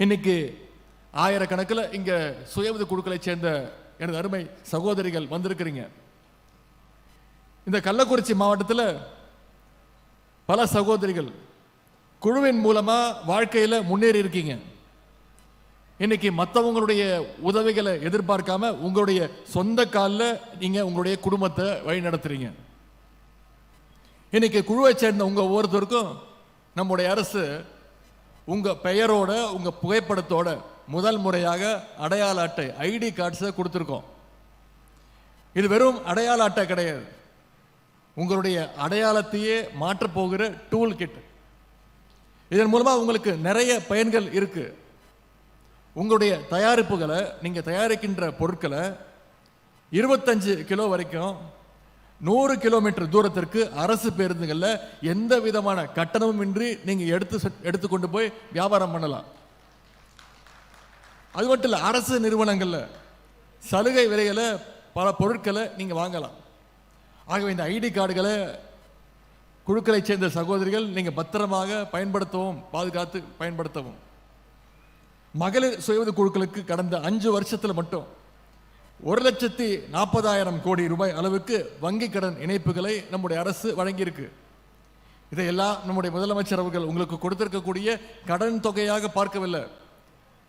இன்னைக்கு ஆயிரக்கணக்கில் இங்க சுய உதவி குழுக்களை சேர்ந்த எனது அருமை சகோதரிகள் வந்திருக்கிறீங்க. இந்த கள்ளக்குறிச்சி மாவட்டத்தில் பல சகோதரிகள் குழுவின் மூலமா வாழ்க்கையில முன்னேறி இருக்கீங்க. இன்னைக்கு மற்றவங்களுடைய உதவிகளை எதிர்பார்க்காம உங்களுடைய சொந்த காலில் நீங்க உங்களுடைய குடும்பத்தை வழி நடத்துறீங்க. இன்னைக்கு குழுவை சேர்ந்த உங்க ஒவ்வொருத்தருக்கும் நம்முடைய அரசு உங்க பெயரோட உங்க புகைப்படத்தோட முதல் முறையாக அடையாள அட்டை ஐடி கார்ட்ஸை கொடுத்துருக்கோம். இது வெறும் அடையாள அட்டை கிடையாது, உங்களுடைய அடையாளத்தையே மாற்றப் போகிற டூல் கிட். இதன் மூலமா உங்களுக்கு நிறைய பயன்கள் இருக்கு. உங்களுடைய தயாரிப்புகளை, நீங்க தயாரிக்கின்ற பொருட்களை 25 கிலோ வரைக்கும் 100 கிலோமீட்டர் தூரத்திற்கு அரசு பேருந்துகளில் எந்த விதமான கட்டணமும் இன்றி நீங்க எடுத்துக்கொண்டு போய் வியாபாரம் பண்ணலாம். அது மட்டும் இல்லை, அரசு நிறுவனங்கள்ல சலுகை விலையில பல பொருட்களை நீங்க வாங்கலாம். ஆகவே இந்த ஐடி கார்டுகளை குழுக்களை சேர்ந்த சகோதரிகள் நீங்க பத்திரமாக பயன்படுத்தவும் பாதுகாத்து பயன்படுத்தவும். மகளிர் சுய உதவி குழுக்களுக்கு கடந்த 5 வருஷத்துல மட்டும் 1,40,000 கோடி ரூபாய் அளவுக்கு வங்கி கடன் இணைப்புகளை நம்முடைய அரசு வழங்கியிருக்கு. இதையெல்லாம் நம்முடைய முதலமைச்சர் அவர்கள் உங்களுக்கு கொடுத்திருக்கக்கூடிய கடன் தொகையாக பார்க்கவில்லை.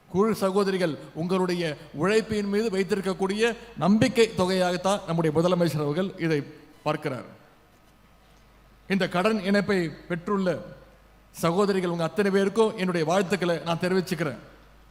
குழு சகோதரிகள் உங்களுடைய உழைப்பின் மீது வைத்திருக்கக்கூடிய நம்பிக்கை தொகையாகத்தான் நம்முடைய முதலமைச்சர் அவர்கள் இதை பார்க்கிறார். இந்த கடன் இணைப்பை பெற்றுள்ள சகோதரிகள் உங்க அத்தனை பேருக்கும் என்னுடைய வாழ்த்துக்களை நான் தெரிவிச்சுக்கிறேன்.